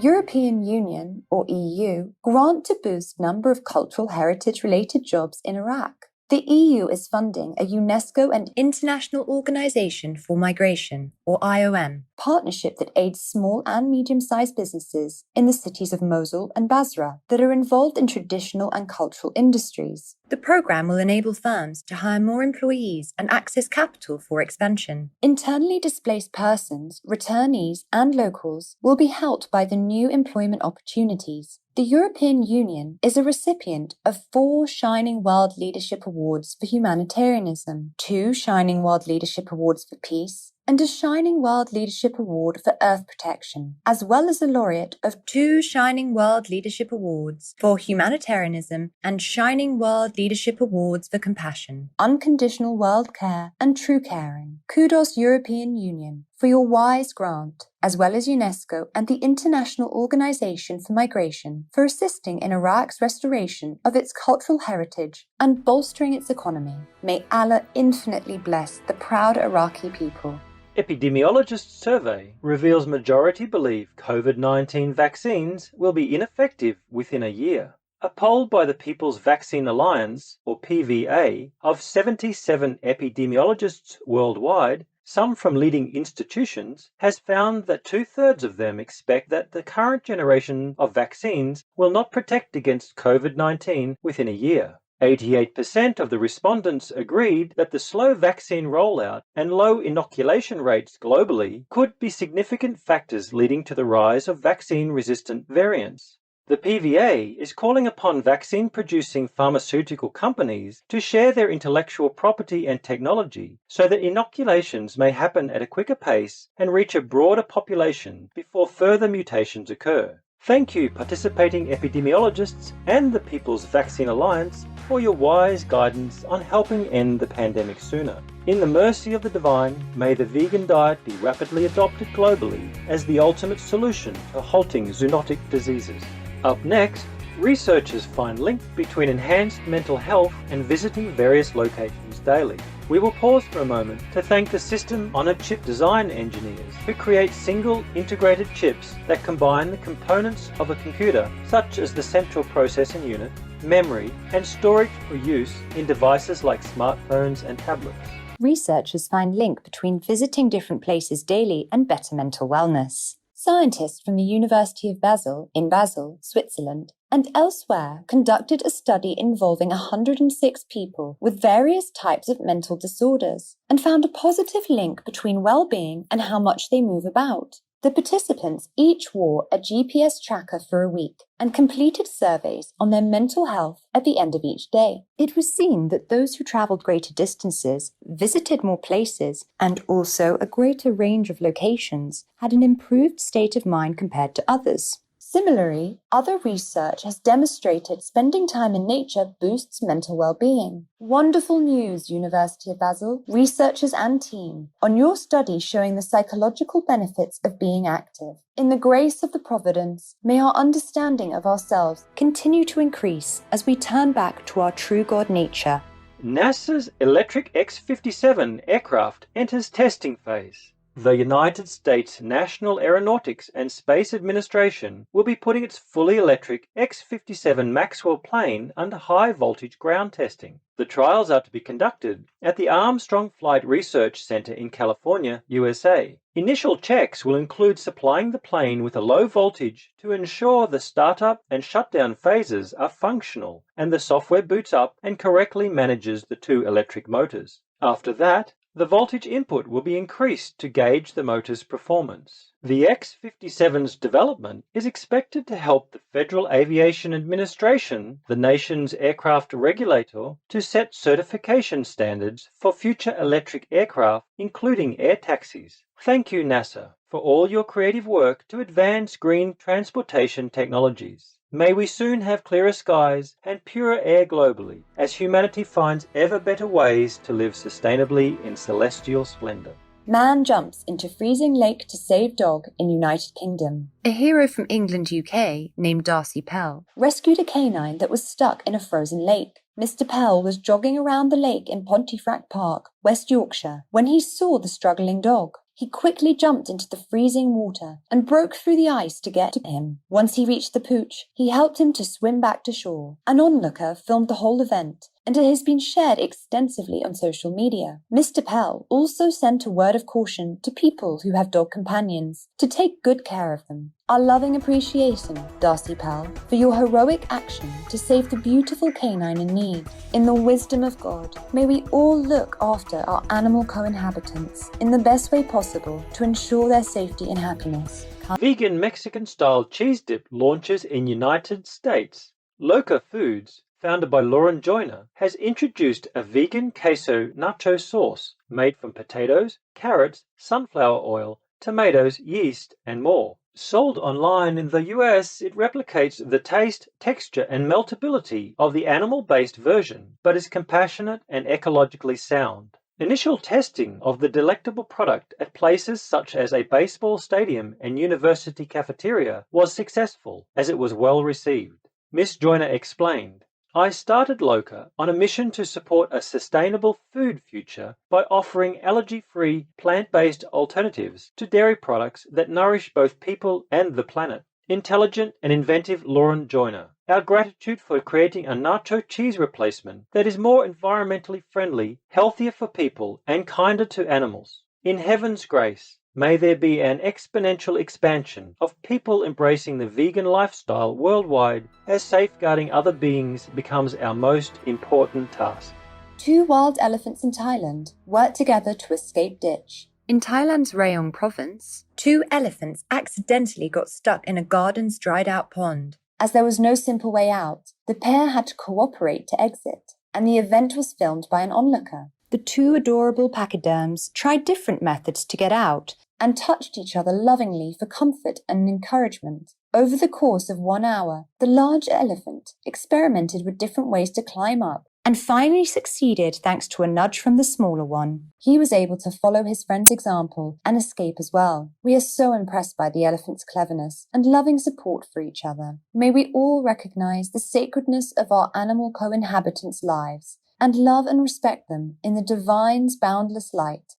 European Union, or EU, grant to boost number of cultural heritage-related jobs in Iraq. The EU is funding a UNESCO and International Organization for Migration, or IOM, partnership that aids small and medium-sized businesses in the cities of Mosul and Basra that are involved in traditional and cultural industries. The program will enable firms to hire more employees and access capital for expansion. Internally displaced persons, returnees, and locals will be helped by the new employment opportunities. The European Union is a recipient of 4 Shining World Leadership Awards for Humanitarianism, 2 Shining World Leadership Awards for Peace, and a Shining World Leadership Award for Earth Protection, as well as a laureate of 2 Shining World Leadership Awards for Humanitarianism and Shining World Leadership Awards for Compassion, Unconditional World Care, and True Caring. Kudos European Union for your wise grant, as well as UNESCO and the International Organization for Migration for assisting in Iraq's restoration of its cultural heritage and bolstering its economy. May Allah infinitely bless the proud Iraqi people. Epidemiologists' survey reveals majority believe COVID-19 vaccines will be ineffective within a year. A poll by the People's Vaccine Alliance, or PVA, of 77 epidemiologists worldwide, some from leading institutions, has found that 2/3 of them expect that the current generation of vaccines will not protect against COVID-19 within a year. 88% of the respondents agreed that the slow vaccine rollout and low inoculation rates globally could be significant factors leading to the rise of vaccine-resistant variants. The PVA is calling upon vaccine-producing pharmaceutical companies to share their intellectual property and technology so that inoculations may happen at a quicker pace and reach a broader population before further mutations occur. Thank you, participating epidemiologists and the People's Vaccine Alliance, for your wise guidance on helping end the pandemic sooner. In the mercy of the divine, may the vegan diet be rapidly adopted globally as the ultimate solution to halting zoonotic diseases. Up next, researchers find link between enhanced mental health and visiting various locations daily. We will pause for a moment to thank the system-on-a-chip design engineers who create single integrated chips that combine the components of a computer, such as the central processing unit, memory, and storage for use in devices like smartphones and tablets. Researchers find link between visiting different places daily and better mental wellness. Scientists from the University of Basel, in Basel, Switzerland, and elsewhere conducted a study involving 106 people with various types of mental disorders and found a positive link between well-being and how much they move about. The participants each wore a GPS tracker for a week and completed surveys on their mental health at the end of each day. It was seen that those who traveled greater distances, visited more places, and also a greater range of locations had an improved state of mind compared to others. Similarly, other research has demonstrated spending time in nature boosts mental well-being. Wonderful news, University of Basel, researchers and team, on your study showing the psychological benefits of being active. In the grace of the Providence, may our understanding of ourselves continue to increase as we turn back to our true God nature. NASA's electric X-57 aircraft enters testing phase. The United States National Aeronautics and Space Administration will be putting its fully electric X-57 Maxwell plane under high-voltage ground testing. The trials are to be conducted at the Armstrong Flight Research Center in California, USA. Initial checks will include supplying the plane with a low voltage to ensure the startup and shutdown phases are functional and the software boots up and correctly manages the 2 electric motors. After that, the voltage input will be increased to gauge the motor's performance. The X-57's development is expected to help the Federal Aviation Administration, the nation's aircraft regulator, to set certification standards for future electric aircraft, including air taxis. Thank you, NASA, for all your creative work to advance green transportation technologies. May we soon have clearer skies and purer air globally, as humanity finds ever better ways to live sustainably in celestial splendor. Man jumps into freezing lake to save dog in United Kingdom. A hero from England, UK, named Darcy Pell, rescued a canine that was stuck in a frozen lake. Mr. Pell was jogging around the lake in Pontefract Park, West Yorkshire, when he saw the struggling dog. He quickly jumped into the freezing water and broke through the ice to get to him. Once he reached the pooch, he helped him to swim back to shore. An onlooker filmed the whole event, and it has been shared extensively on social media. Mr. Pell also sent a word of caution to people who have dog companions to take good care of them. Our loving appreciation, Darcy Pell, for your heroic action to save the beautiful canine in need. In the wisdom of God, may we all look after our animal co-inhabitants in the best way possible to ensure their safety and happiness. Vegan Mexican-style cheese dip launches in United States. Loca Foods, founded by Lauren Joyner, has introduced a vegan queso nacho sauce made from potatoes, carrots, sunflower oil, tomatoes, yeast, and more. Sold online in the US, it replicates the taste, texture, and meltability of the animal-based version, but is compassionate and ecologically sound. Initial testing of the delectable product at places such as a baseball stadium and university cafeteria was successful, as it was well received. Ms. Joyner explained, "I started Loca on a mission to support a sustainable food future by offering allergy-free, plant-based alternatives to dairy products that nourish both people and the planet." Intelligent and inventive Lauren Joyner. Our gratitude for creating a nacho cheese replacement that is more environmentally friendly, healthier for people, and kinder to animals. In heaven's grace, may there be an exponential expansion of people embracing the vegan lifestyle worldwide as safeguarding other beings becomes our most important task. 2 wild elephants in Thailand work together to escape ditch. In Thailand's Rayong province, 2 elephants accidentally got stuck in a garden's dried-out pond. As there was no simple way out, the pair had to cooperate to exit, and the event was filmed by an onlooker. The 2 adorable pachyderms tried different methods to get out and touched each other lovingly for comfort and encouragement. Over the course of 1 hour, the large elephant experimented with different ways to climb up and finally succeeded thanks to a nudge from the smaller one. He was able to follow his friend's example and escape as well. We are so impressed by the elephant's cleverness and loving support for each other. May we all recognize the sacredness of our animal co-inhabitants' lives and love and respect them in the divine's boundless light.